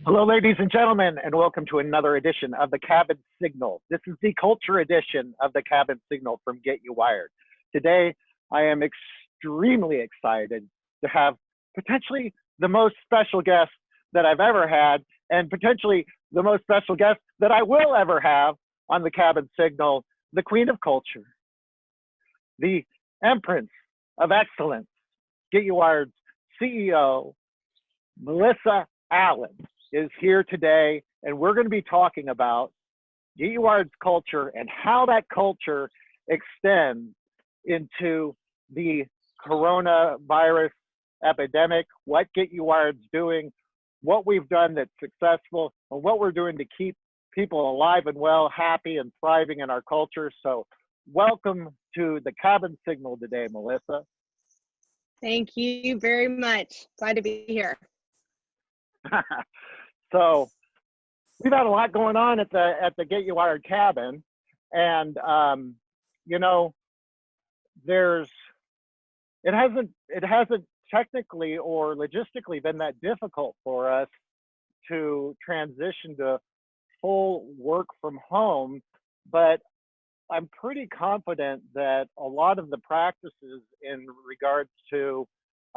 Hello, ladies and gentlemen, and welcome to another edition of the Cabin Signal. This is the culture edition of the Cabin Signal from GetUWired. Today, I am extremely excited to have potentially the most special guest that I've ever had, and potentially the most special guest that I will ever have on the Cabin Signal, the Queen of Culture, the Empress of Excellence, GetUWired's CEO, Melissa Allen, is here today, and we're going to be talking about GetUWired's culture and how that culture extends into the coronavirus epidemic, what GetUWired's doing, what we've done that's successful, and what we're doing to keep people alive and well, happy and thriving in our culture. So welcome to the Cabin Signal today, Melissa. Thank you very much. Glad to be here. So we've had a lot going on at the GetUWired cabin, and you know, it hasn't technically or logistically been that difficult for us to transition to full work from home, but I'm pretty confident that a lot of the practices in regards to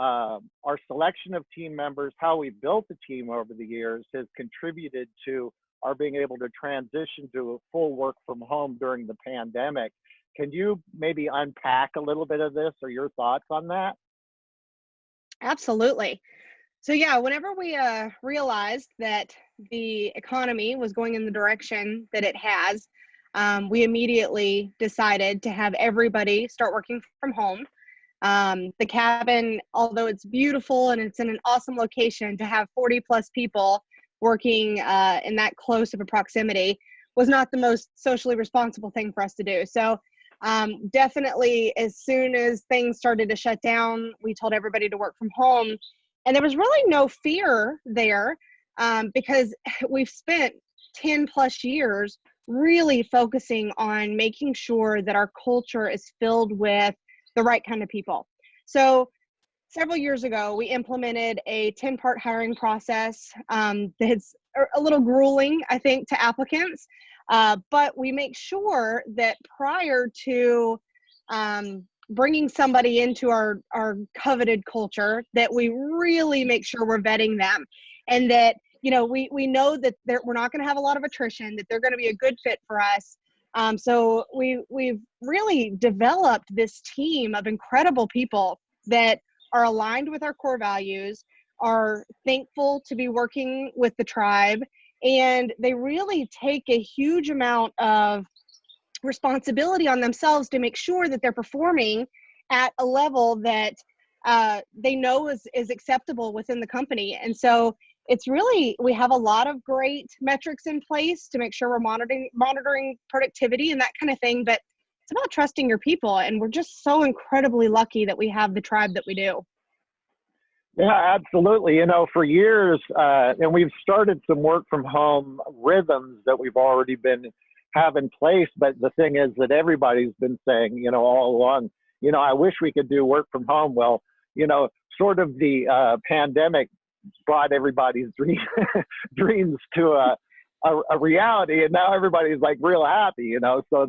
our selection of team members, how we built the team over the years, has contributed to our being able to transition to a full work from home during the pandemic. Can you maybe unpack a little bit of this or your thoughts on that? Absolutely. So yeah, whenever we realized that the economy was going in the direction that it has, we immediately decided to have everybody start working from home. The cabin, although it's beautiful and it's in an awesome location, to have 40 plus people working in that close of a proximity was not the most socially responsible thing for us to do. So definitely, as soon as things started to shut down, we told everybody to work from home. And there was really no fear there because we've spent 10 plus years really focusing on making sure that our culture is filled with the right kind of people. So several years ago, we implemented a 10-part hiring process that's a little grueling, I think, to applicants. But we make sure that prior to bringing somebody into our coveted culture, that we really make sure we're vetting them, and that, you know, we know that we're not going to have a lot of attrition, that they're going to be a good fit for us. So we've really developed this team of incredible people that are aligned with our core values, are thankful to be working with the tribe, and they really take a huge amount of responsibility on themselves to make sure that they're performing at a level that they know is acceptable within the company. And so it's really, we have a lot of great metrics in place to make sure we're monitoring productivity and that kind of thing, but it's about trusting your people. And we're just so incredibly lucky that we have the tribe that we do. Yeah, absolutely. You know, for years, and we've started some work from home rhythms that we've already been have in place. But the thing is that everybody's been saying, you know, all along, you know, I wish we could do work from home. Well, you know, sort of the pandemic brought everybody's dreams to a reality, and now everybody's like real happy, you know. So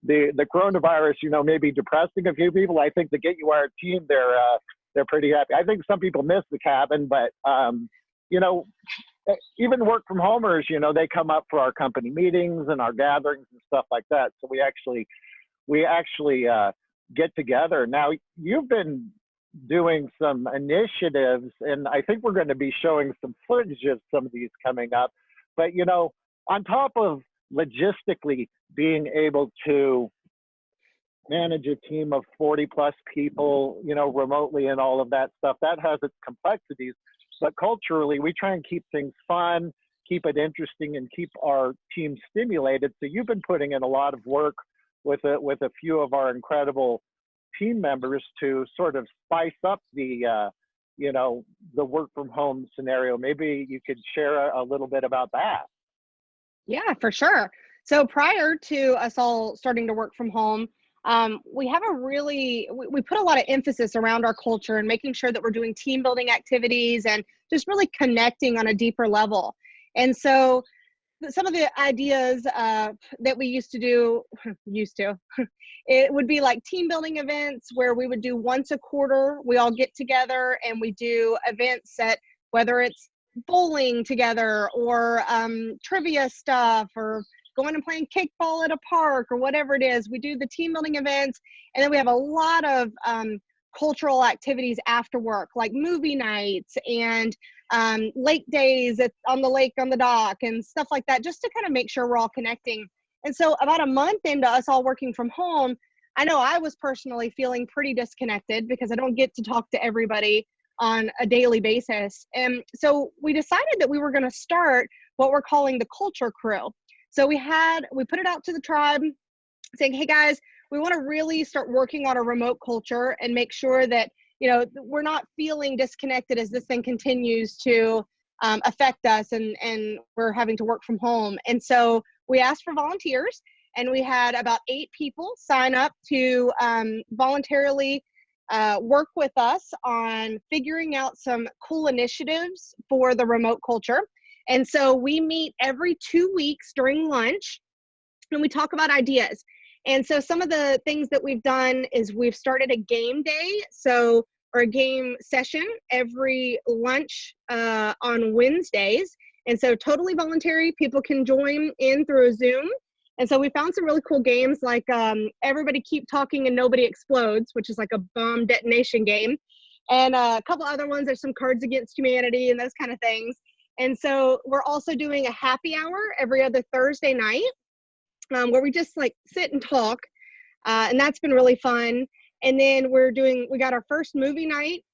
the coronavirus, you know, may be depressing a few people. I think the GetUWired team, they're pretty happy. I think some people miss the cabin, but you know, even work from homers, you know, they come up for our company meetings and our gatherings and stuff like that. So we actually get together. Now, you've been doing some initiatives, and I think we're going to be showing some footage of some of these coming up. But, you know, on top of logistically being able to manage a team of 40 plus people, you know, remotely and all of that stuff, that has its complexities. But culturally, we try and keep things fun, keep it interesting, and keep our team stimulated. So you've been putting in a lot of work with a few of our incredible team members to sort of spice up the you know, the work from home scenario. Maybe you could share a little bit about that. Yeah, for sure. So prior to us all starting to work from home, we have we put a lot of emphasis around our culture and making sure that we're doing team building activities and just really connecting on a deeper level. And so some of the ideas that we used to, it would be like team building events where we would do once a quarter. We all get together and we do events at, whether it's bowling together or trivia stuff or going and playing kickball at a park or whatever it is. We do the team building events, and then we have a lot of cultural activities after work, like movie nights and lake days on the lake, on the dock, and stuff like that, just to kind of make sure we're all connecting. And so about a month into us all working from home, I know I was personally feeling pretty disconnected because I don't get to talk to everybody on a daily basis. And so we decided that we were going to start what we're calling the culture crew. So we put it out to the tribe saying, hey guys, we want to really start working on a remote culture and make sure that, you know, we're not feeling disconnected as this thing continues to affect us and we're having to work from home. And so we asked for volunteers, and we had about 8 people sign up to voluntarily work with us on figuring out some cool initiatives for the remote culture. And so we meet every 2 weeks during lunch, and we talk about ideas. And so some of the things that we've done is we've started a game day, or a game session every lunch on Wednesdays. And so totally voluntary, people can join in through a Zoom. And so we found some really cool games like Everybody Keep Talking and Nobody Explodes, which is like a bomb detonation game. And a couple other ones, there's some Cards Against Humanity and those kind of things. And so we're also doing a happy hour every other Thursday night where we just like sit and talk. And that's been really fun. And then we got our first movie night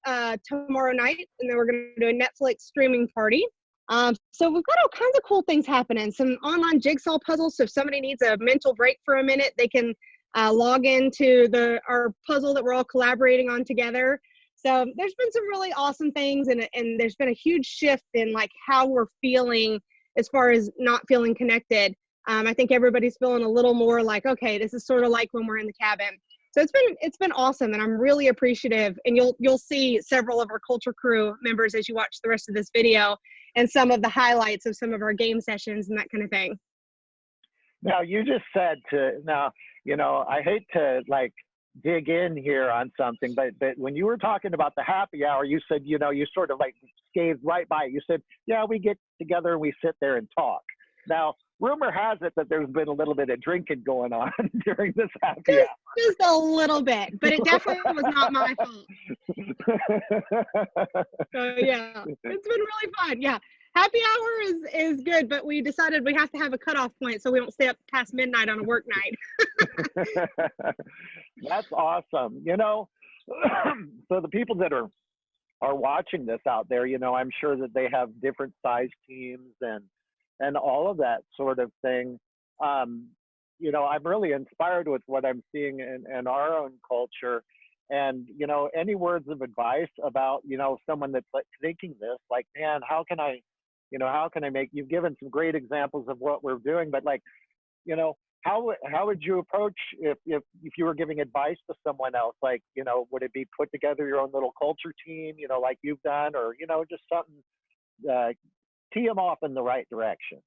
tomorrow night, and then we're going to do a Netflix streaming party. So we've got all kinds of cool things happening. Some online jigsaw puzzles. So if somebody needs a mental break for a minute, they can log into our puzzle that we're all collaborating on together. So there's been some really awesome things, and there's been a huge shift in like how we're feeling as far as not feeling connected. I think everybody's feeling a little more like, okay, this is sort of like when we're in the cabin. So it's been awesome, and I'm really appreciative. And you'll see several of our culture crew members as you watch the rest of this video, and some of the highlights of some of our game sessions and that kind of thing. Now, you just said I hate to like dig in here on something, but when you were talking about the happy hour, you said, you sort of like scathed right by it. You said, yeah, we get together and we sit there and talk. Now, rumor has it that there's been a little bit of drinking going on during this happy hour. Just a little bit, but it definitely was not my fault. So yeah, it's been really fun. Yeah, happy hour is good, but we decided we have to have a cutoff point so we don't stay up past midnight on a work night. That's awesome. So the people that are watching this out there, I'm sure that they have different size teams and all of that sort of thing. I'm really inspired with what I'm seeing in our own culture. And, any words of advice about, someone that's like thinking this, like, man, how can I make, you've given some great examples of what we're doing, but like, how would you approach if you were giving advice to someone else? Like, would it be put together your own little culture team, like you've done, or, just something, tee them off in the right direction?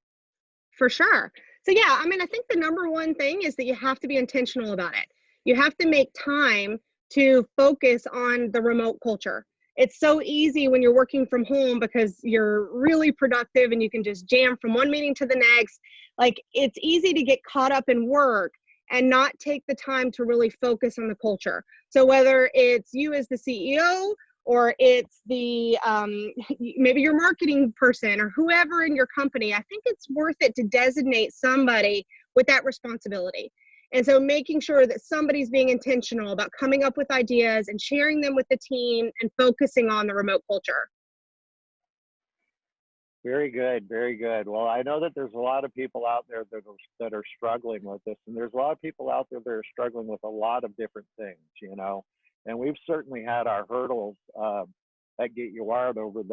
For sure. So yeah, I mean, I think the number one thing is that you have to be intentional about it. You have to make time to focus on the remote culture. It's so easy when you're working from home because you're really productive and you can just jam from one meeting to the next. Like, it's easy to get caught up in work and not take the time to really focus on the culture. So whether it's you as the CEO, or it's the maybe your marketing person or whoever in your company, I think it's worth it to designate somebody with that responsibility. And so making sure that somebody's being intentional about coming up with ideas and sharing them with the team and focusing on the remote culture. Very good, very good. Well, I know that there's a lot of people out there that are struggling with this, and there's a lot of people out there that are struggling with a lot of different things, And we've certainly had our hurdles at GetUWired over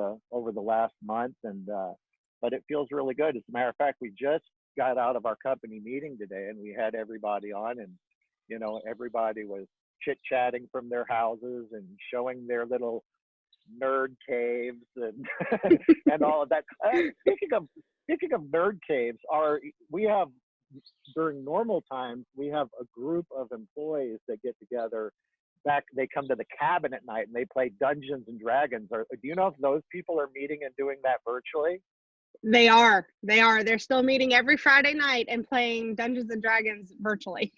the last month, but it feels really good. As a matter of fact, we just got out of our company meeting today, and we had everybody on, and everybody was chit-chatting from their houses and showing their little nerd caves and and all of that. Speaking of nerd caves, we have during normal times we have a group of employees that get together. They come to the cabin at night and they play Dungeons and Dragons. Do you know if those people are meeting and doing that virtually? They are. They're still meeting every Friday night and playing Dungeons and Dragons virtually.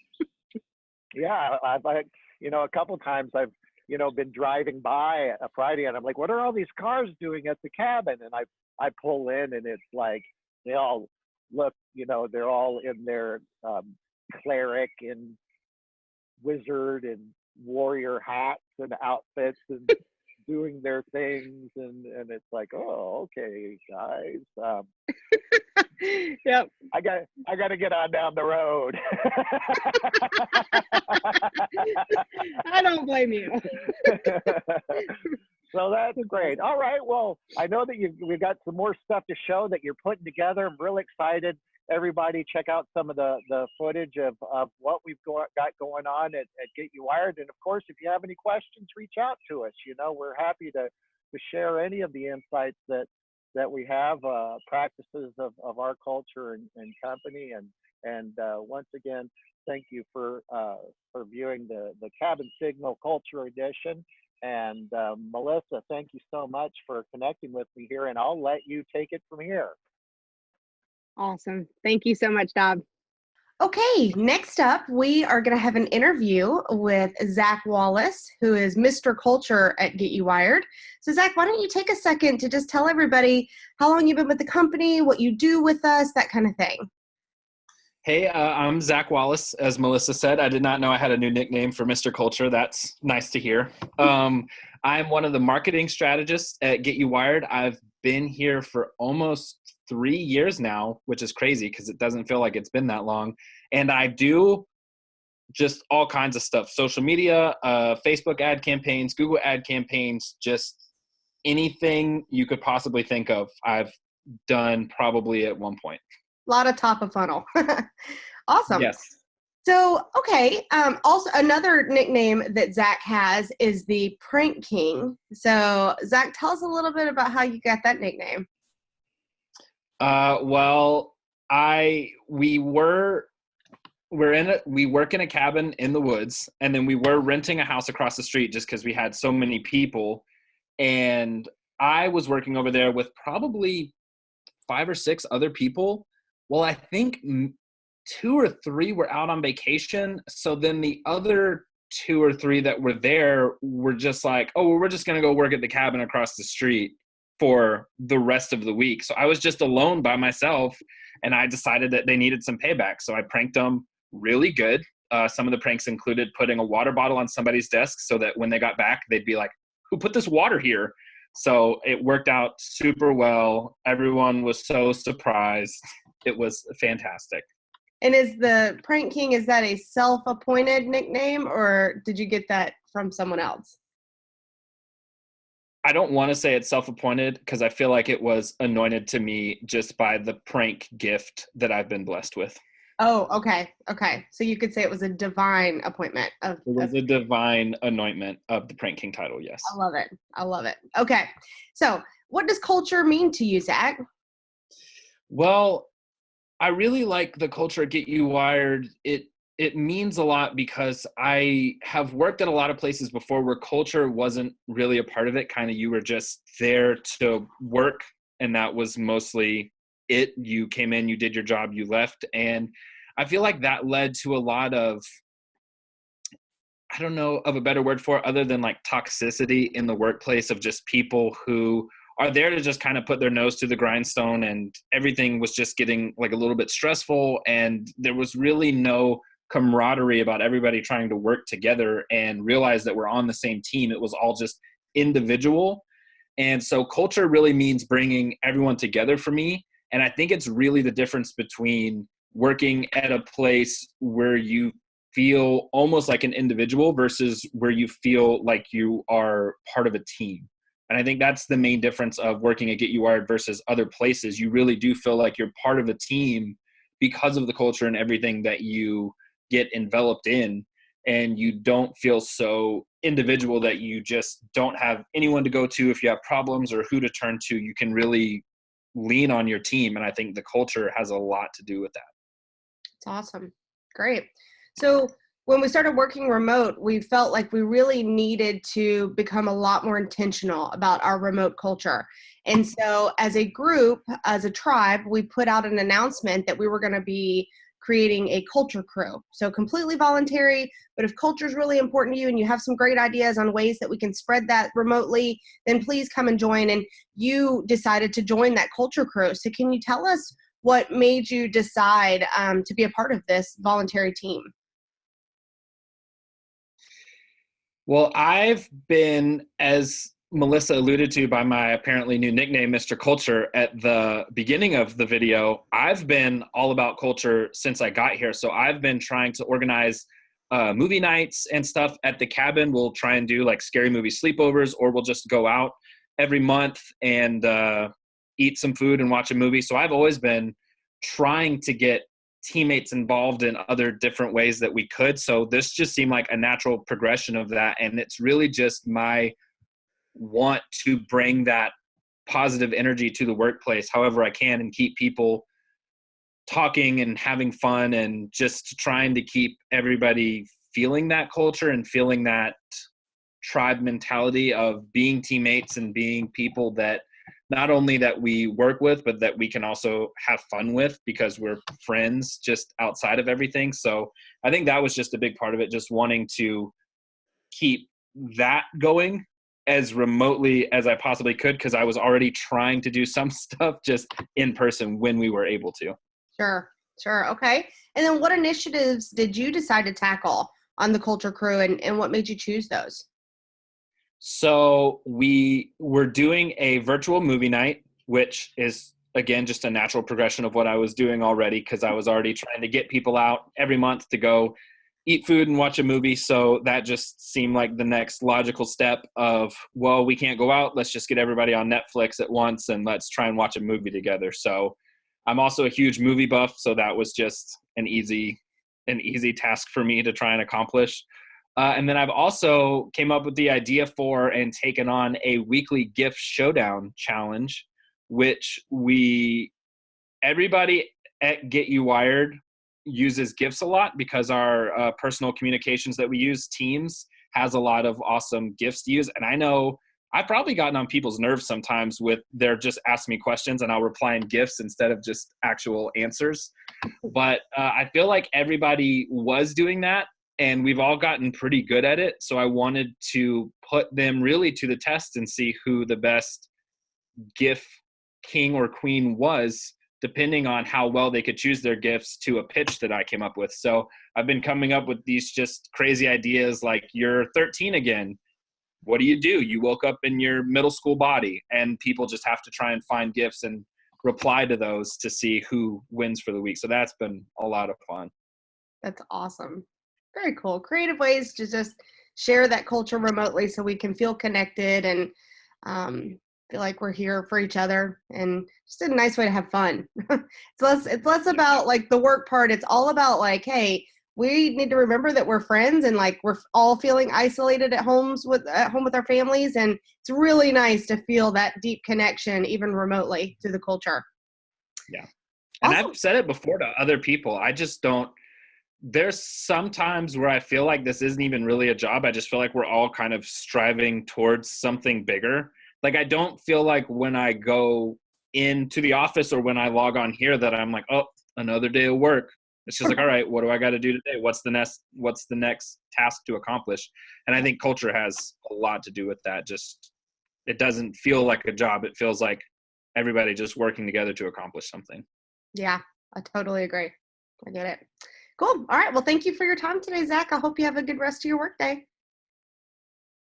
Yeah, I've a couple times I've been driving by a Friday and I'm like, what are all these cars doing at the cabin? And I pull in and it's like they all look, they're all in their cleric and wizard and warrior hats and outfits and doing their things, and it's like, oh, okay, guys. Yep. I got to get on down the road. I don't blame you. So that's great. All right. Well, I know that we've got some more stuff to show that you're putting together. I'm real excited. Everybody check out some of the footage of what we've got going on at GetUWired. And of course, if you have any questions, reach out to us. We're happy to share any of the insights that we have, practices of our culture and company. And once again, thank you for viewing the Cabin Signal Culture Edition. And Melissa, thank you so much for connecting with me here, and I'll let you take it from here. Awesome. Thank you so much, Dob. Okay, next up, we are going to have an interview with Zach Wallace, who is Mr. Culture at GetUWired. So Zach, why don't you take a second to just tell everybody how long you've been with the company, what you do with us, that kind of thing. Hey, I'm Zach Wallace. As Melissa said, I did not know I had a new nickname for Mr. Culture. That's nice to hear. I'm one of the marketing strategists at GetUWired. I've been here for almost 3 years now, which is crazy because it doesn't feel like it's been that long. And I do just all kinds of stuff: social media, Facebook ad campaigns, Google ad campaigns, just anything you could possibly think of, I've done probably at one point. A lot of top of funnel. Awesome. Yes. So, okay. Also, another nickname that Zach has is the Prank King. So, Zach, tell us a little bit about how you got that nickname. Well, we work in a cabin in the woods, and then we were renting a house across the street just because we had so many people. And I was working over there with probably 5 or 6 other people. Well, I think 2 or 3 were out on vacation. So then the other 2 or 3 that were there were just like, oh, well, we're just going to go work at the cabin across the street for the rest of the week. So I was just alone by myself, and I decided that they needed some payback. So I pranked them really good. Some of the pranks included putting a water bottle on somebody's desk so that when they got back, they'd be like, who put this water here? So it worked out super well. Everyone was so surprised. It was fantastic. And is the Prank King, is that a self-appointed nickname, or did you get that from someone else? I don't want to say it's self-appointed because I feel like it was anointed to me just by the prank gift that I've been blessed with. Oh, okay. Okay. So you could say it was a divine appointment. It was a divine anointment of the Prank King title, yes. I love it. I love it. Okay. So what does culture mean to you, Zach? Well, I really like the culture at GetUWired. It means a lot because I have worked at a lot of places before where culture wasn't really a part of it. Kind of you were just there to work, and that was mostly it. You came in, you did your job, you left. And I feel like that led to a lot of, I don't know of a better word for it other than like toxicity in the workplace, of just people who are there to just kind of put their nose to the grindstone, and everything was just getting like a little bit stressful, and there was really no camaraderie about everybody trying to work together and realize that we're on the same team. It was all just individual. And so culture really means bringing everyone together for me. And I think it's really the difference between working at a place where you feel almost like an individual versus where you feel like you are part of a team. And I think that's the main difference of working at GetUWired versus other places. You really do feel like you're part of a team because of the culture and everything that you get enveloped in. and you don't feel so individual that you just don't have anyone to go to if you have problems or who to turn to. You can really lean on your team. And I think the culture has a lot to do with that. It's awesome. Great. So when we started working remote, we felt like we really needed to become a lot more intentional about our remote culture. And so as a group, as a tribe, we put out an announcement that we were going to be creating a culture crew. So completely voluntary, but if culture is really important to you and you have some great ideas on ways that we can spread that remotely, then please come and join. And you decided to join that culture crew. So can you tell us what made you decide to be a part of this voluntary team? Well, I've been, as Melissa alluded to by my apparently new nickname, Mr. Culture, at the beginning of the video, I've been all about culture since I got here. So I've been trying to organize movie nights and stuff at the cabin. We'll try and do like scary movie sleepovers, or we'll just go out every month and eat some food and watch a movie. So I've always been trying to get teammates involved in other different ways that we could. So this just seemed like a natural progression of that. And it's really just my want to bring that positive energy to the workplace however I can and keep people talking and having fun and just trying to keep everybody feeling that culture and feeling that tribe mentality of being teammates and being people that not only that we work with, but that we can also have fun with because we're friends just outside of everything. So I think that was just a big part of it, just wanting to keep that going as remotely as I possibly could, because I was already trying to do some stuff just in person when we were able to. Sure. Okay. And then what initiatives did you decide to tackle on the culture crew, and what made you choose those? So we were doing a virtual movie night, which is, again, just a natural progression of what I was doing already, because I was already trying to get people out every month to go eat food and watch a movie. So that just seemed like the next logical step of, well, we can't go out. Let's just get everybody on Netflix at once and let's try and watch a movie together. So I'm also a huge movie buff. So that was just an easy task for me to try and accomplish. And then I've also came up with the idea for and taken on a weekly gift showdown challenge, which everybody at GetUWired uses gifts a lot because our personal communications that we use, Teams, has a lot of awesome gifts to use. And I know I've probably gotten on people's nerves sometimes with they're just asking me questions and I'll reply in gifts instead of just actual answers. But I feel like everybody was doing that. And we've all gotten pretty good at it. So I wanted to put them really to the test and see who the best gift king or queen was, depending on how well they could choose their gifts to a pitch that I came up with. So I've been coming up with these just crazy ideas like, you're 13 again. What do? You woke up in your middle school body, and people just have to try and find gifts and reply to those to see who wins for the week. So that's been a lot of fun. That's awesome. Very cool. Creative ways to just share that culture remotely so we can feel connected and feel like we're here for each other, and just a nice way to have fun. It's less about like the work part. It's all about like, hey, we need to remember that we're friends and like we're all feeling isolated at home with our families. And it's really nice to feel that deep connection, even remotely, to the culture. Yeah. And Awesome. I've said it before to other people. I just don't, there's some times where I feel like this isn't even really a job. I just feel like we're all kind of striving towards something bigger. Like, I don't feel like when I go into the office or when I log on here that I'm like, oh, another day of work. It's just like, all right, what do I got to do today? What's the next task to accomplish? And I think culture has a lot to do with that. Just, it doesn't feel like a job. It feels like everybody just working together to accomplish something. Yeah, I totally agree. I get it. Cool. All right. Well, thank you for your time today, Zach. I hope you have a good rest of your workday.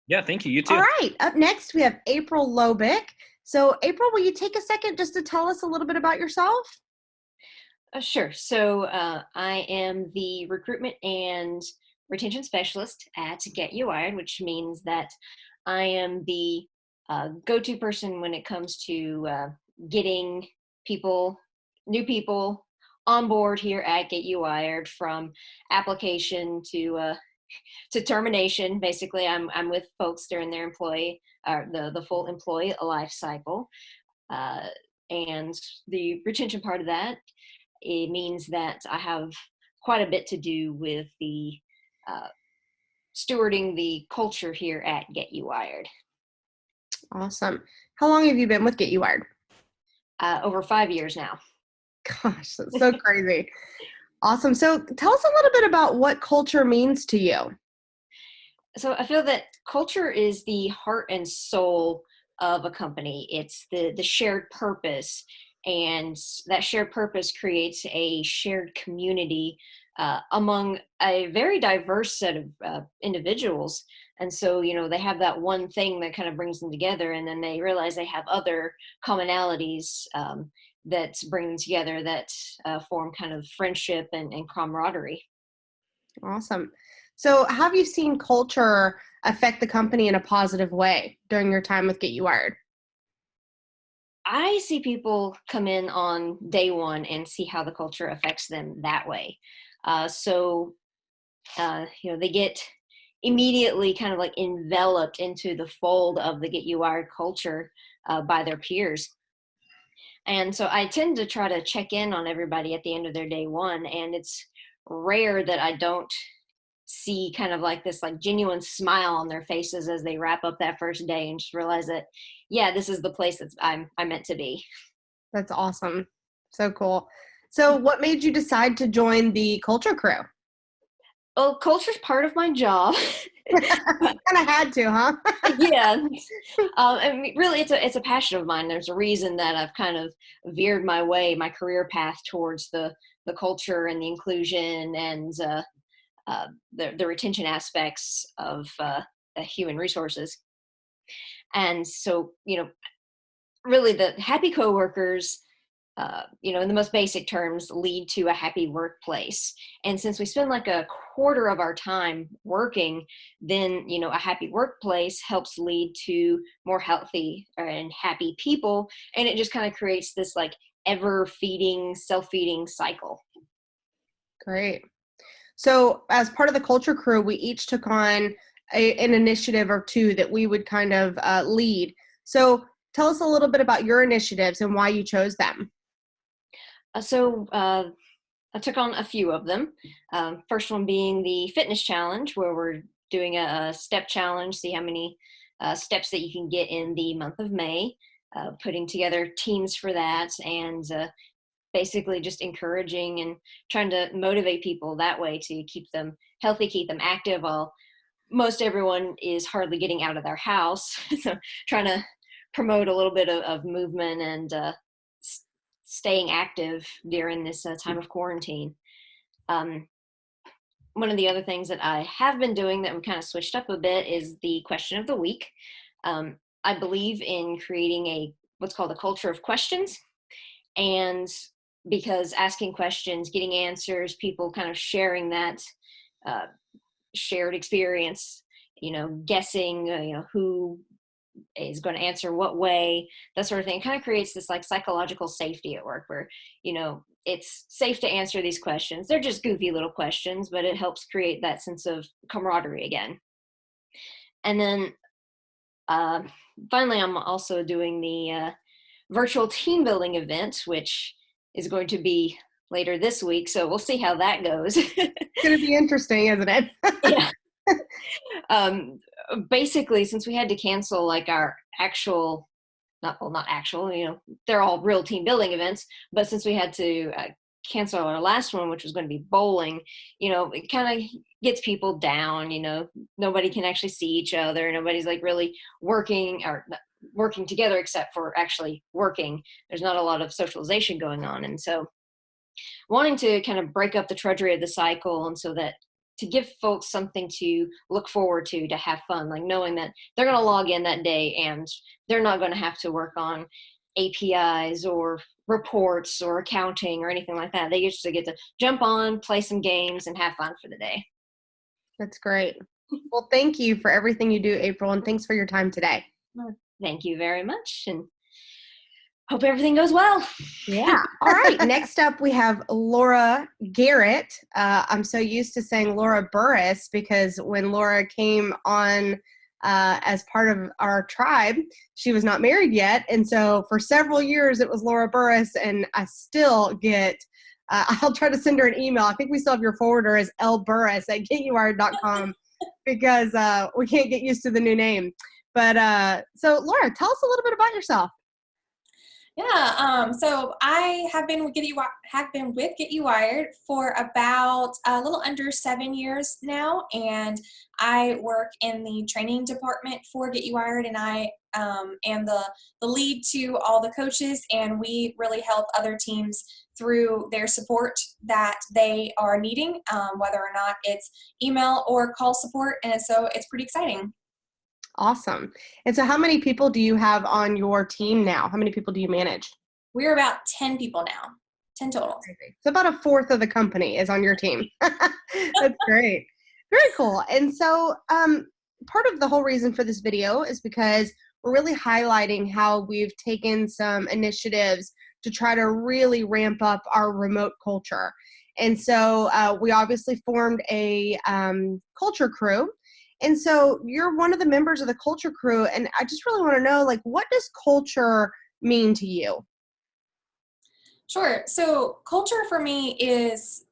Yeah, thank you. You too. All right. Up next, we have April Loebick. So, April, will you take a second just to tell us a little bit about yourself? Sure. So I am the recruitment and retention specialist at GetUWired, which means that I am the go-to person when it comes to getting new people on board here at GetUWired, from application to to termination. Basically, I'm with folks during their the full employee life cycle. And the retention part of that, it means that I have quite a bit to do with the stewarding the culture here at GetUWired. Awesome. How long have you been with GetUWired? Over 5 years now. Gosh, that's so crazy. Awesome. So tell us a little bit about what culture means to you. So I feel that culture is the heart and soul of a company. It's the shared purpose, and that shared purpose creates a shared community among a very diverse set of individuals. And so, they have that one thing that kind of brings them together, and then they realize they have other commonalities that bring them together that form kind of friendship and camaraderie. Awesome. So have you seen culture affect the company in a positive way during your time with GetUWired? I see people come in on day one and see how the culture affects them that way. They get immediately kind of like enveloped into the fold of the GetUWired culture by their peers. And so I tend to try to check in on everybody at the end of their day one, and it's rare that I don't see kind of like this like genuine smile on their faces as they wrap up that first day and just realize that, yeah, this is the place that I'm meant to be. That's awesome. So cool. So what made you decide to join the culture crew? Well, culture's part of my job. Kind of had to, huh? Yeah. Really, it's a passion of mine. There's a reason that I've kind of veered my career path towards the culture and the inclusion and the retention aspects of human resources. And so, really the happy coworkers, in the most basic terms, lead to a happy workplace. And since we spend like a quarter of our time working, then, a happy workplace helps lead to more healthy and happy people. And it just kind of creates this like ever-feeding, self-feeding cycle. Great. So as part of the culture crew, we each took on an initiative or two that we would kind of lead. So tell us a little bit about your initiatives and why you chose them. I took on a few of them. First one being the fitness challenge, where we're doing a step challenge, see how many steps that you can get in the month of May, putting together teams for that, and basically just encouraging and trying to motivate people that way to keep them healthy, keep them active, while most everyone is hardly getting out of their house. So trying to promote a little bit of movement and staying active during this time of quarantine. One of the other things that I have been doing that we kind of switched up a bit is the question of the week. I believe in creating what's called a culture of questions. And because asking questions, getting answers, people kind of sharing that shared experience, guessing, who is going to answer what way, that sort of thing, kind of creates this like psychological safety at work where, it's safe to answer these questions. They're just goofy little questions, but it helps create that sense of camaraderie again. And then finally, I'm also doing the virtual team building event, which is going to be later this week. So we'll see how that goes. It's going to be interesting, isn't it? Yeah. Basically, since we had to cancel like our actual, not actual, they're all real team building events, but since we had to cancel our last one, which was going to be bowling, it kind of gets people down, nobody can actually see each other. Nobody's like really working together except for actually working. There's not a lot of socialization going on. And so wanting to kind of break up the drudgery of the cycle, and so that to give folks something to look forward to have fun, like knowing that they're going to log in that day and they're not going to have to work on APIs or reports or accounting or anything like that. They just get to jump on, play some games, and have fun for the day. That's great. Well, thank you for everything you do, April, and thanks for your time today. Thank you very much. And Hope everything goes well. Yeah. All right. Next up, we have Laura Garrett. I'm so used to saying Laura Burrus because when Laura came on as part of our tribe, she was not married yet. And so for several years, it was Laura Burrus. And I still get, I'll try to send her an email. I think we still have your forwarder as lburrus@getuwired.com because we can't get used to the new name. But so Laura, tell us a little bit about yourself. Yeah, so I have been with GetUWired for about a little under 7 years now, and I work in the training department for GetUWired, and I am the lead to all the coaches, and we really help other teams through their support that they are needing, whether or not it's email or call support, and so it's pretty exciting. Awesome. And so how many people do you have on your team now? How many people do you manage? We're about 10 people now, 10 total. So about a fourth of the company is on your team. That's great. Very cool. And so part of the whole reason for this video is because we're really highlighting how we've taken some initiatives to try to really ramp up our remote culture. And so we obviously formed a culture crew. And so you're one of the members of the culture crew, and I just really want to know, like, what does culture mean to you? Sure. So culture for me is,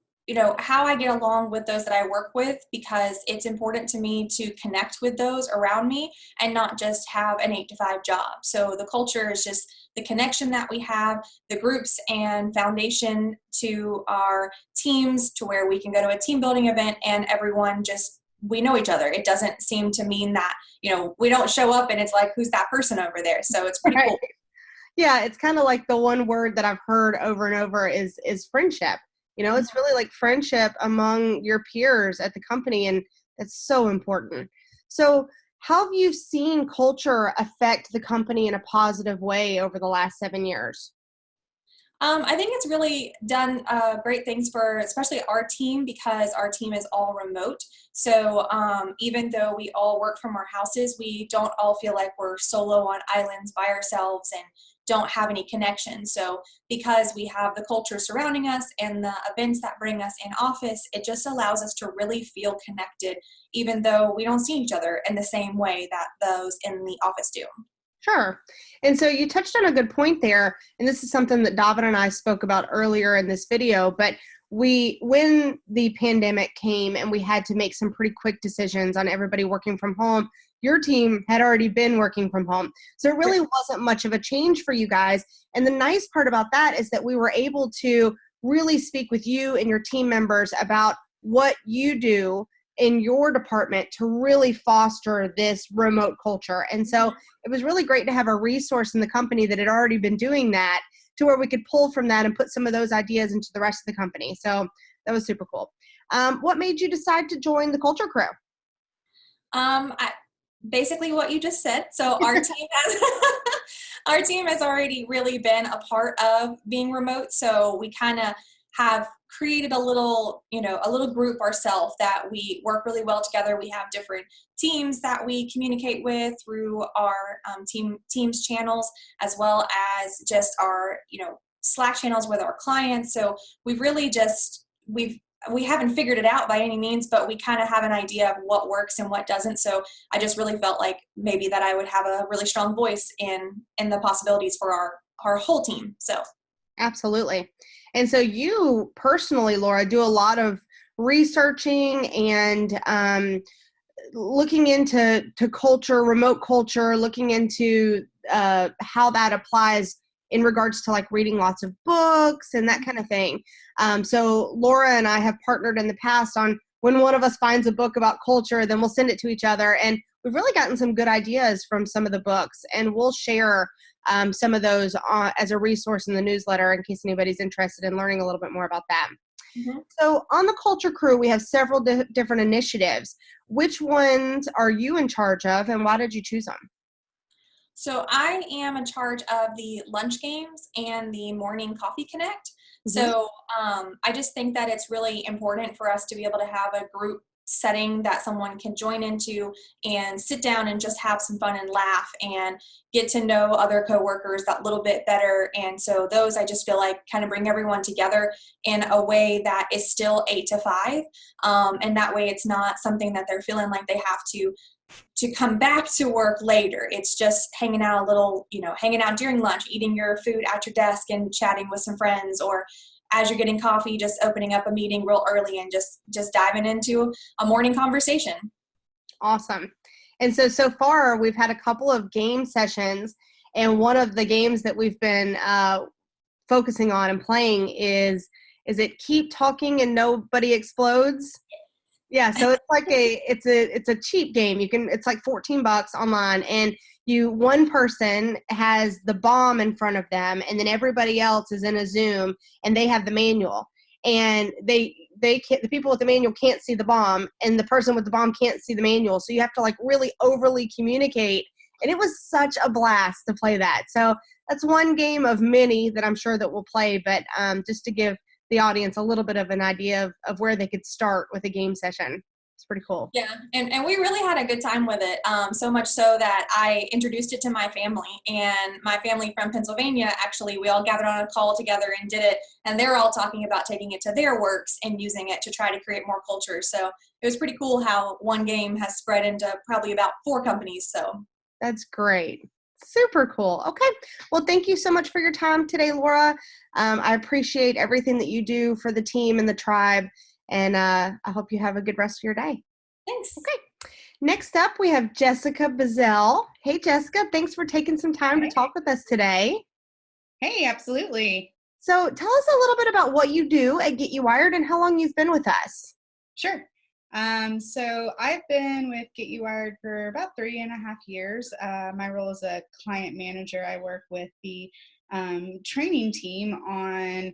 how I get along with those that I work with, because it's important to me to connect with those around me and not just have an 8-to-5 job. So the culture is just the connection that we have, the groups and foundation to our teams, to where we can go to a team building event and everyone we know each other. It doesn't seem to mean that, we don't show up and it's like, who's that person over there? So it's pretty cool. Yeah, it's kind of like the one word that I've heard over and over is friendship. It's really like friendship among your peers at the company, and that's so important. So how have you seen culture affect the company in a positive way over the last 7 years? I think it's really done great things for especially our team, because our team is all remote. So even though we all work from our houses, we don't all feel like we're solo on islands by ourselves and don't have any connection. So because we have the culture surrounding us and the events that bring us in office, it just allows us to really feel connected, even though we don't see each other in the same way that those in the office do. Sure. And so you touched on a good point there, and this is something that Dobbin and I spoke about earlier in this video, but when the pandemic came and we had to make some pretty quick decisions on everybody working from home, your team had already been working from home. So it really wasn't much of a change for you guys. And the nice part about that is that we were able to really speak with you and your team members about what you do in your department to really foster this remote culture. And so it was really great to have a resource in the company that had already been doing that, to where we could pull from that and put some of those ideas into the rest of the company. So that was super cool. What made you decide to join the culture crew? Basically what you just said. So our team our team has already really been a part of being remote. So we kind of have created a little group ourselves that we work really well together. We have different teams that we communicate with through our teams channels, as well as just our, Slack channels with our clients. So we've really we haven't figured it out by any means, but we kind of have an idea of what works and what doesn't. So I just really felt like maybe that I would have a really strong voice in the possibilities for our whole team. So absolutely. And so you personally, Laura, do a lot of researching and looking into culture, remote culture, looking into how that applies in regards to like reading lots of books and that kind of thing. So Laura and I have partnered in the past on when one of us finds a book about culture, then we'll send it to each other. And we've really gotten some good ideas from some of the books, and we'll share some of those as a resource in the newsletter in case anybody's interested in learning a little bit more about that. Mm-hmm. So on the culture crew, we have several different initiatives. Which ones are you in charge of, and why did you choose them? So I am in charge of the lunch games and the morning coffee connect. Mm-hmm. So I just think that it's really important for us to be able to have a group setting that someone can join into and sit down and just have some fun and laugh and get to know other coworkers that little bit better. And so those, I just feel like, kind of bring everyone together in a way that is still 8 to 5. And that way it's not something that they're feeling like they have to come back to work later. It's just hanging out a little, hanging out during lunch, eating your food at your desk and chatting with some friends, or as you're getting coffee, just opening up a meeting real early and just diving into a morning conversation. Awesome. And so far we've had a couple of game sessions, and one of the games that we've been focusing on and playing is it Keep Talking and Nobody Explodes? Yeah, so it's like it's a cheap game. It's like $14 online, and one person has the bomb in front of them, and then everybody else is in a Zoom and they have the manual, and the people with the manual can't see the bomb, and the person with the bomb can't see the manual. So you have to like really overly communicate, and it was such a blast to play that. So that's one game of many that I'm sure that we'll play, but just to give the audience a little bit of an idea of where they could start with a game session. It's pretty cool. Yeah, and we really had a good time with it, so much so that I introduced it to my family, and my family from Pennsylvania, actually, we all gathered on a call together and did it, and they're all talking about taking it to their works and using it to try to create more culture. So it was pretty cool how one game has spread into probably about 4 companies. So that's great. Super cool. Okay. Well, thank you so much for your time today, Laura. I appreciate everything that you do for the team and the tribe, and I hope you have a good rest of your day. Thanks. Okay. Next up, we have Jessica Bazzell. Hey, Jessica. Thanks for taking some time to talk with us today. Hey, absolutely. So tell us a little bit about what you do at GetUWired and how long you've been with us. Sure. So I've been with GetUWired for about 3.5 years. My role is a client manager. I work with the training team on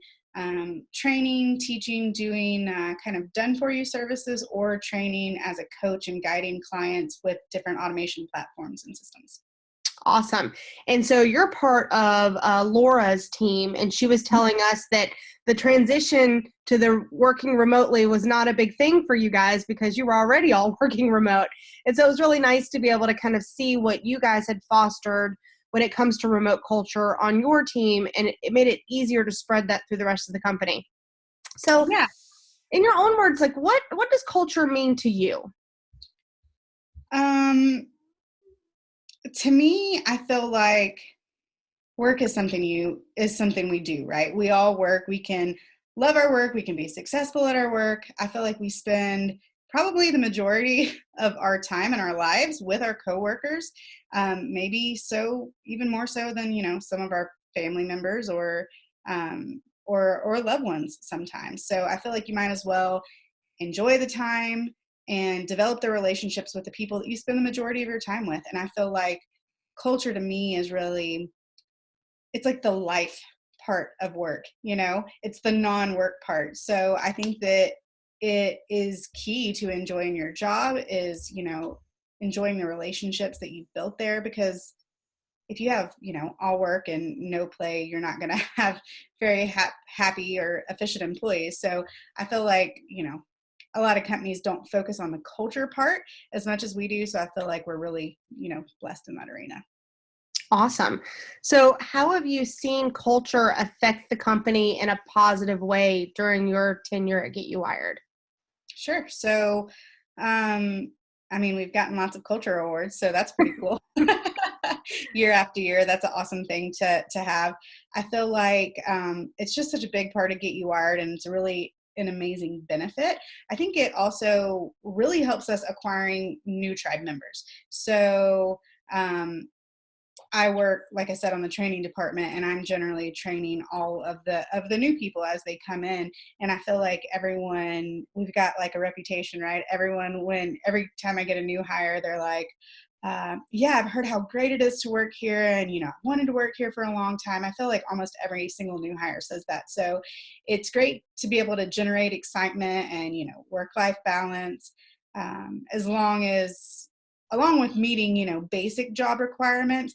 training, teaching, doing kind of done-for-you services, or training as a coach and guiding clients with different automation platforms and systems. Awesome. And so you're part of Laura's team, and she was telling us that the transition to the working remotely was not a big thing for you guys because you were already all working remote. And so it was really nice to be able to kind of see what you guys had fostered when it comes to remote culture on your team, and it made it easier to spread that through the rest of the company. So yeah, in your own words, like what does culture mean to you? To me, I feel like work is something we do, right? We all work. We can love our work. We can be successful at our work. I feel like we spend probably the majority of our time in our lives with our coworkers, maybe so even more so than some of our family members or loved ones sometimes. So I feel like you might as well enjoy the time and develop the relationships with the people that you spend the majority of your time with. And I feel like culture to me is really, it's like the life part of work, it's the non-work part. So I think that it is key to enjoying your job is, enjoying the relationships that you've built there, because if you have, all work and no play, you're not going to have very happy or efficient employees. So I feel like, a lot of companies don't focus on the culture part as much as we do. So I feel like we're really, blessed in that arena. Awesome. So how have you seen culture affect the company in a positive way during your tenure at GetUWired? Sure. So, we've gotten lots of culture awards, so that's pretty cool. Year after year, that's an awesome thing to have. I feel like it's just such a big part of GetUWired, and it's really an amazing benefit. I think it also really helps us acquiring new tribe members. So I work, like I said, on the training department, and I'm generally training all of the new people as they come in. And I feel like we've got like a reputation, right? Every time I get a new hire, they're like, yeah, I've heard how great it is to work here, and I've wanted to work here for a long time. I feel like almost every single new hire says that. So it's great to be able to generate excitement and work-life balance, along with meeting basic job requirements.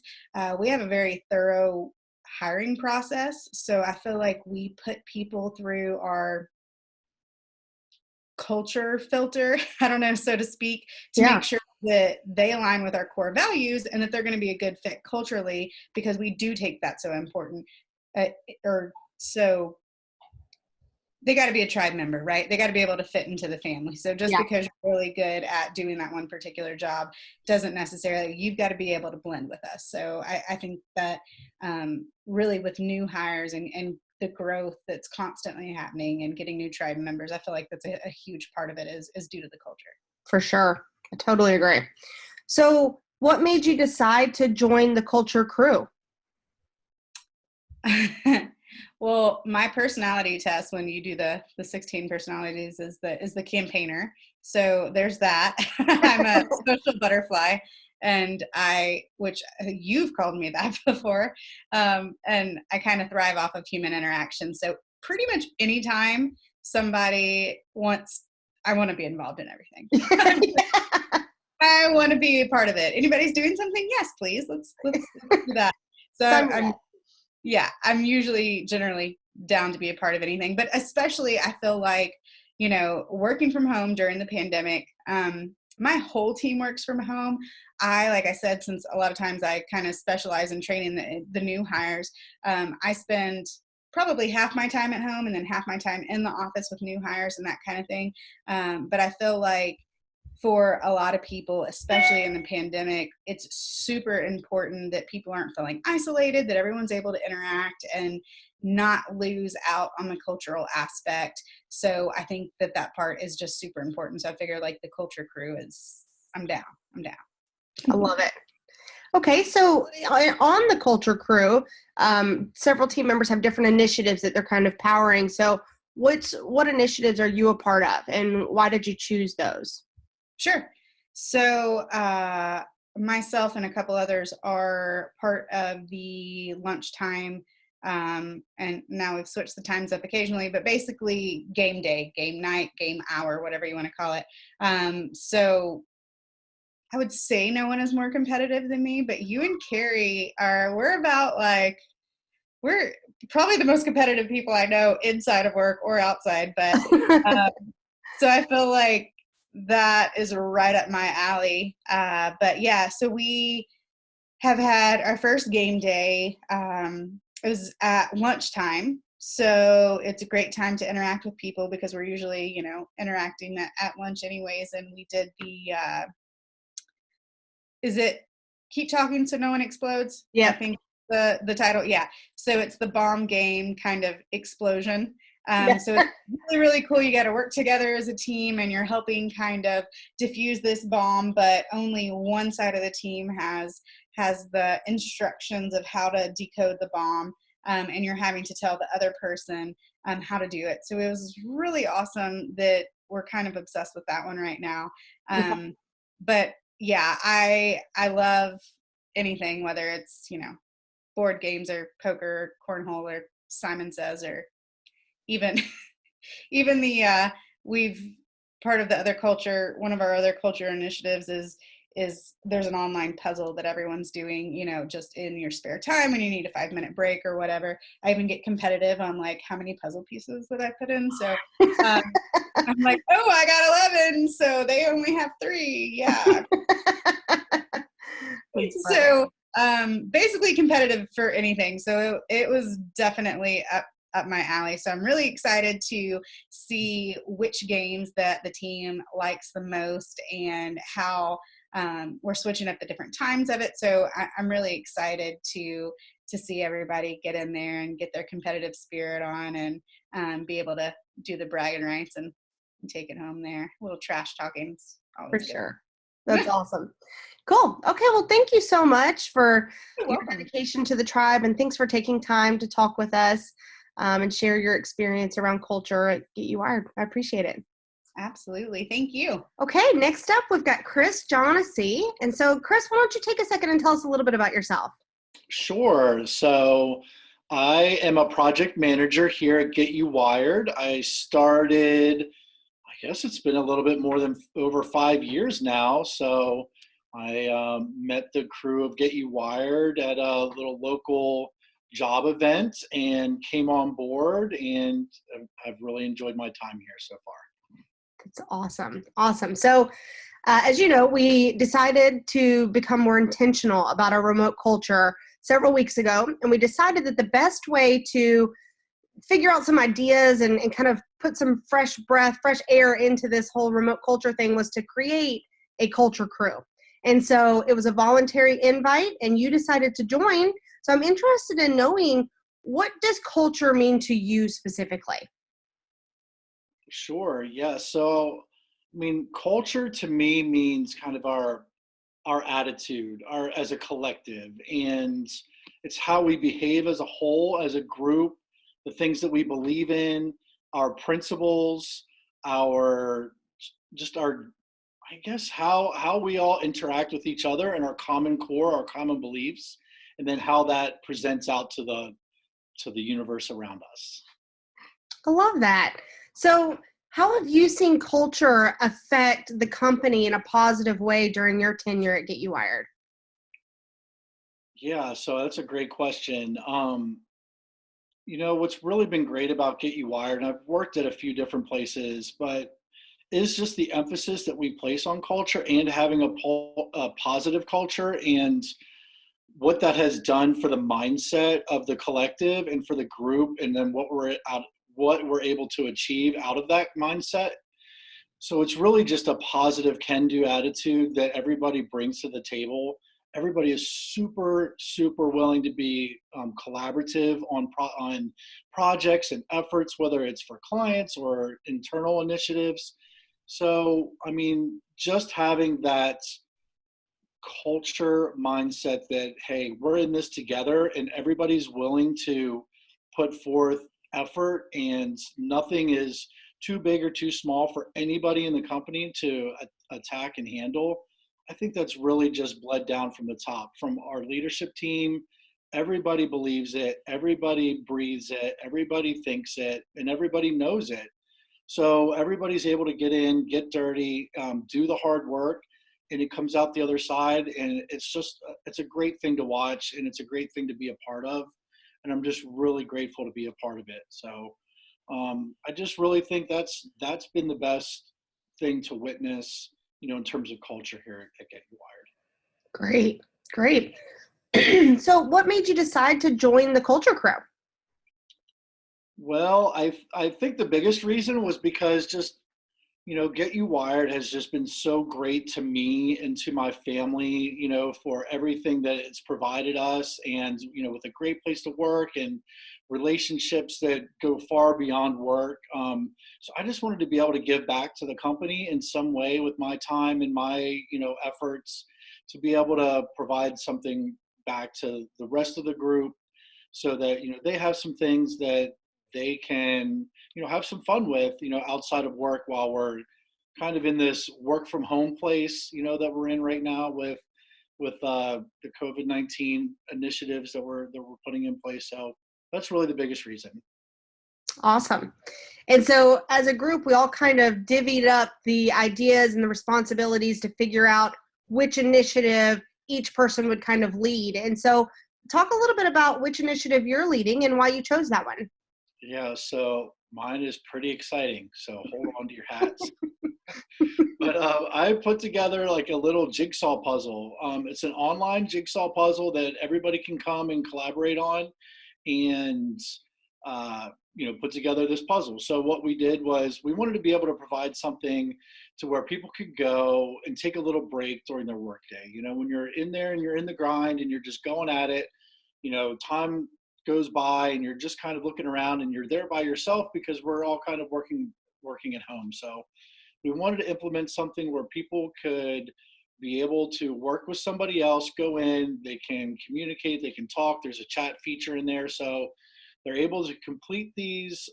We have a very thorough hiring process, so I feel like we put people through our culture filter, I don't know, so to speak, to make sure that they align with our core values and that they're going to be a good fit culturally, because we do take that so important. So they got to be a tribe member, right? They got to be able to fit into the family. So just because you're really good at doing that one particular job doesn't necessarily, you've got to be able to blend with us. So I think that really with new hires and the growth that's constantly happening and getting new tribe members, I feel like that's a huge part of it is due to the culture. For sure. I totally agree. So what made you decide to join the culture crew? Well, my personality test, when you do the 16 personalities, is the campaigner. So there's that. I'm a social butterfly, and which you've called me that before, and I kind of thrive off of human interaction. So pretty much anytime somebody I want to be involved in everything. I want to be a part of it. Anybody's doing something? Yes, please. Let's do that. So I'm usually generally down to be a part of anything, but especially I feel like, working from home during the pandemic, my whole team works from home. Like I said, since a lot of times I kind of specialize in training the new hires, I spend probably half my time at home and then half my time in the office with new hires and that kind of thing. But I feel like for a lot of people, especially in the pandemic, it's super important that people aren't feeling isolated, that everyone's able to interact and not lose out on the cultural aspect. So I think that part is just super important. So I figure like the culture crew I'm down. I love it. Okay, so on the culture crew, several team members have different initiatives that they're kind of powering. So what initiatives are you a part of, and why did you choose those? Sure. So myself and a couple others are part of the lunchtime, and now we've switched the times up occasionally, but basically game day, game night, game hour, whatever you want to call it. So I would say no one is more competitive than me, but you and Keri we're probably the most competitive people I know inside of work or outside, but so I feel like that is right up my alley. But yeah, so we have had our first game day. It was at lunchtime. So it's a great time to interact with people because we're usually, interacting at lunch anyways. And we did is it Keep Talking So No One Explodes? Yeah. I think the title. Yeah. So it's the bomb game kind of explosion. So it's really, really cool. You got to work together as a team and you're helping kind of diffuse this bomb, but only one side of the team has the instructions of how to decode the bomb. And you're having to tell the other person how to do it. So it was really awesome that we're kind of obsessed with that one right now. But yeah, I love anything, whether it's, board games or poker or cornhole or Simon Says, or even we've part of the other culture. One of our other culture initiatives is there's an online puzzle that everyone's doing, just in your spare time when you need a 5-minute break or whatever. I even get competitive on like how many puzzle pieces that I put in. So I'm like, oh, I got 11. So they only have 3. Yeah. So basically competitive for anything. So it was definitely up my alley. So I'm really excited to see which games that the team likes the most and how we're switching up the different times of it. So I'm really excited to see everybody get in there and get their competitive spirit on and be able to do the bragging rights and take it home there. A little trash talking. For sure. That's awesome. Cool. Okay. Well, thank you so much for your dedication to the tribe, and thanks for taking time to talk with us and share your experience around culture at GetUWired. I appreciate it. Absolutely. Thank you. Okay. Next up, we've got Chris Johnessee. And so, Chris, why don't you take a second and tell us a little bit about yourself? Sure. So I am a project manager here at GetUWired. I started, I guess it's been a little bit more than over 5 years now. So I met the crew of GetUWired at a little local job event and came on board, and I've really enjoyed my time here so far. That's awesome. Awesome. So, as you know, we decided to become more intentional about our remote culture several weeks ago, and we decided that the best way to figure out some ideas and kind of put some fresh breath, fresh air into this whole remote culture thing was to create a culture crew. And so it was a voluntary invite, and you decided to join. So I'm interested in knowing, what does culture mean to you specifically? Sure. Yeah. So, I mean, culture to me means kind of our attitude, our as a collective, and it's how we behave as a whole, as a group, the things that we believe in, our principles, our just our I guess how we all interact with each other and our common core, our common beliefs, and then how that presents out to the universe around us. I love that. So, how have you seen culture affect the company in a positive way during your tenure at GetUWired? Yeah, so that's a great question. What's really been great about Get You Wired, and I've worked at a few different places, but is just the emphasis that we place on culture and having a positive culture, and what that has done for the mindset of the collective and for the group, and then what we're able to achieve out of that mindset. So it's really just a positive can-do attitude that everybody brings to the table. Everybody is super, super willing to be collaborative on projects and efforts, whether it's for clients or internal initiatives. So, I mean, just having that culture mindset that, hey, we're in this together and everybody's willing to put forth effort, and nothing is too big or too small for anybody in the company to attack and handle. I think that's really just bled down from the top, from our leadership team. Everybody believes it, everybody breathes it, everybody thinks it, and everybody knows it. So everybody's able to get in, get dirty, do the hard work, and it comes out the other side. And it's a great thing to watch, and it's a great thing to be a part of. And I'm just really grateful to be a part of it. So I just really think that's been the best thing to witness, in terms of culture here at Get You Wired. Great, great. So what made you decide to join the culture crew? Well, I think the biggest reason was because just, Get You Wired has just been so great to me and to my family, for everything that it's provided us, and, with a great place to work and relationships that go far beyond work. So I just wanted to be able to give back to the company in some way with my time and my, efforts, to be able to provide something back to the rest of the group, so that, they have some things that they can, have some fun with, outside of work, while we're kind of in this work from home place, that we're in right now with the COVID-19 initiatives that we're putting in place. So that's really the biggest reason. Awesome. And so as a group, we all kind of divvied up the ideas and the responsibilities to figure out which initiative each person would kind of lead. And so talk a little bit about which initiative you're leading and why you chose that one. Yeah, so mine is pretty exciting. So hold on to your hats. But I put together like a little jigsaw puzzle. It's an online jigsaw puzzle that everybody can come and collaborate on, and put together this puzzle. So what we did was, we wanted to be able to provide something to where people could go and take a little break during their workday. When you're in there and you're in the grind and you're just going at it, time goes by and you're just kind of looking around and you're there by yourself, because we're all kind of working at home. So we wanted to implement something where people could be able to work with somebody else, go in, they can communicate, they can talk. There's a chat feature in there. So they're able to complete these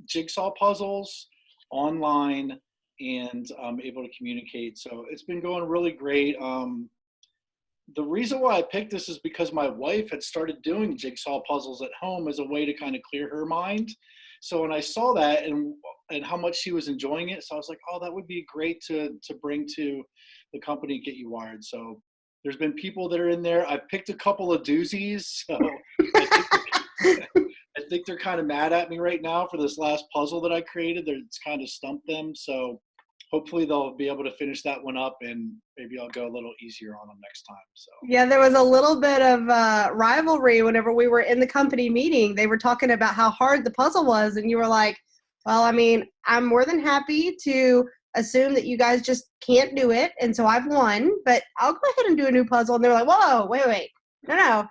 jigsaw puzzles online, and able to communicate. So it's been going really great. The reason why I picked this is because my wife had started doing jigsaw puzzles at home as a way to kind of clear her mind. So when I saw that and how much she was enjoying it, so I was like, oh, that would be great to bring to the company Get You Wired. So there's been people that are in there. I picked a couple of doozies. So I think they're kind of mad at me right now for this last puzzle that I created. It's kind of stumped them. So hopefully they'll be able to finish that one up, and maybe I'll go a little easier on them next time. So Yeah, there was a little bit of rivalry whenever we were in the company meeting. They were talking about how hard the puzzle was, and you were like, well, I mean, I'm more than happy to assume that you guys just can't do it, and so I've won, but I'll go ahead and do a new puzzle. And they were like, whoa, wait, no,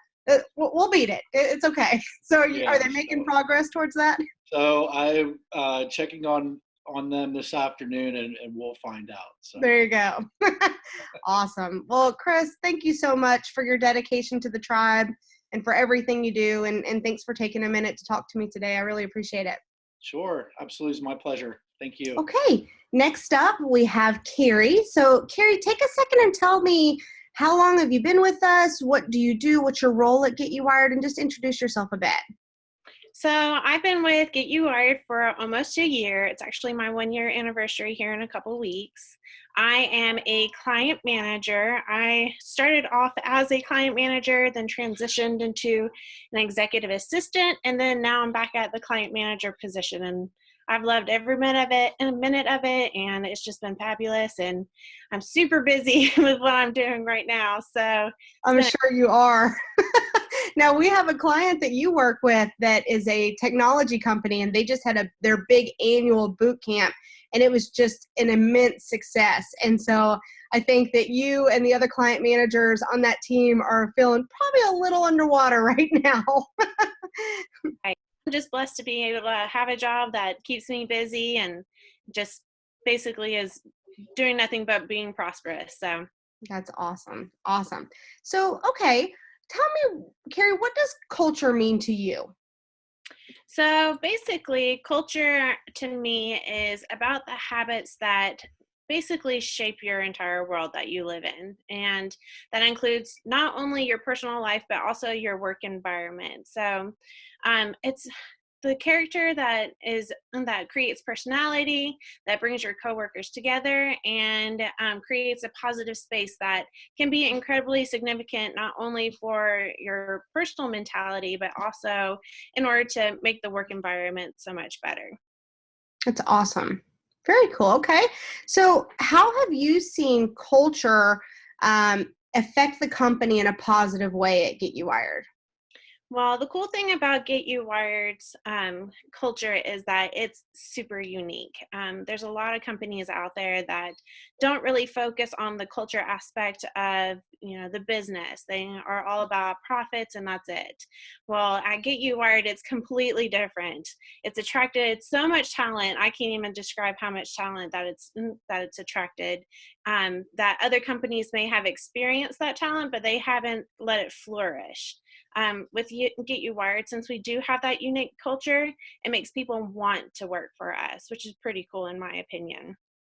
we'll beat it. It's okay. So are they making progress towards that? So I'm checking on them this afternoon, and we'll find out. So there you go. Awesome. Well, Chris, thank you so much for your dedication to the tribe and for everything you do. And thanks for taking a minute to talk to me today. I really appreciate it. Sure. Absolutely. It's my pleasure. Thank you. Okay. Next up, we have Keri. So Keri, take a second and tell me, how long have you been with us? What do you do? What's your role at GetUWired? And just introduce yourself a bit. So I've been with GetUWired for almost a year. It's actually my 1-year anniversary here in a couple weeks. I am a client manager. I started off as a client manager, then transitioned into an executive assistant, and then now I'm back at the client manager position. And I've loved every minute of it, and it's just been fabulous. And I'm super busy with what I'm doing right now. So I'm sure you are. Now, we have a client that you work with that is a technology company, and they just had their big annual boot camp, and it was just an immense success. And so I think that you and the other client managers on that team are feeling probably a little underwater right now. I'm just blessed to be able to have a job that keeps me busy and just basically is doing nothing but being prosperous. So that's awesome. Awesome. So, okay. Tell me, Keri, what does culture mean to you? So basically, culture to me is about the habits that basically shape your entire world that you live in. And that includes not only your personal life, but also your work environment. So it's the character that creates personality, that brings your coworkers together, and creates a positive space that can be incredibly significant, not only for your personal mentality, but also in order to make the work environment so much better. That's awesome. Very cool. Okay. So how have you seen culture affect the company in a positive way at GetUWired? Well, the cool thing about GetUWired's culture is that it's super unique. There's a lot of companies out there that don't really focus on the culture aspect of, the business. They are all about profits and that's it. Well, at GetUWired, it's completely different. It's attracted so much talent. I can't even describe how much talent that it's attracted. That other companies may have experienced that talent, but they haven't let it flourish. With GetUWired, since we do have that unique culture, it makes people want to work for us, which is pretty cool in my opinion.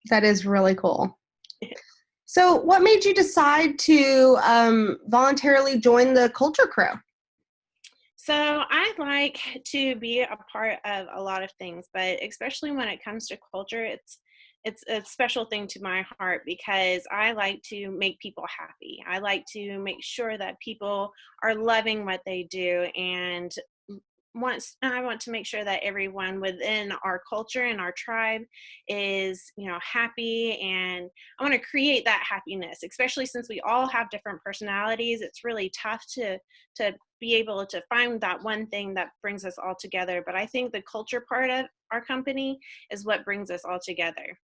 That is really cool. So what made you decide to voluntarily join the culture crew? So I like to be a part of a lot of things, but especially when it comes to culture, it's a special thing to my heart because I like to make people happy. I like to make sure that people are loving what they do, and I want to make sure that everyone within our culture and our tribe is, happy, and I want to create that happiness, especially since we all have different personalities. It's really tough to be able to find that one thing that brings us all together. But I think the culture part of our company is what brings us all together.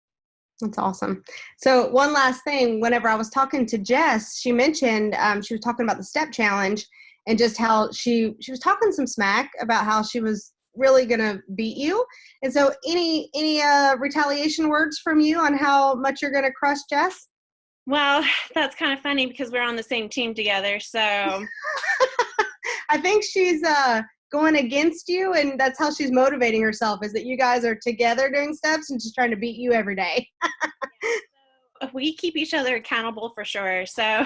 That's awesome. So one last thing, whenever I was talking to Jess, she mentioned, she was talking about the step challenge and just how she was talking some smack about how she was really going to beat you. And so any retaliation words from you on how much you're going to crush Jess? Well, that's kind of funny because we're on the same team together. So I think she's going against you, and that's how she's motivating herself, is that you guys are together doing steps and just trying to beat you every day. We keep each other accountable for sure. So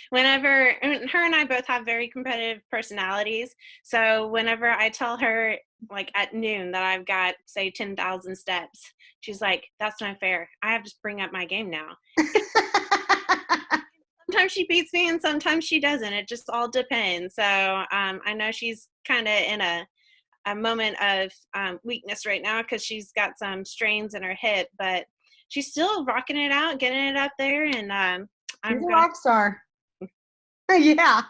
whenever her and I both have very competitive personalities. So whenever I tell her like at noon that I've got, say, 10,000 steps, she's like, that's not fair. I have to bring up my game now. Sometimes she beats me and sometimes she doesn't. It just all depends. So I know she's kind of in a moment of weakness right now because she's got some strains in her hip, but she's still rocking it out, getting it up there, and She's a rock star. Yeah.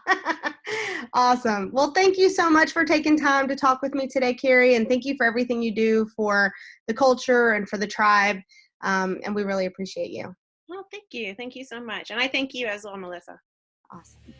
Awesome. Well, thank you so much for taking time to talk with me today, Keri, and thank you for everything you do for the culture and for the tribe, and we really appreciate you. Well, thank you. Thank you so much. And I thank you as well, Melissa. Awesome.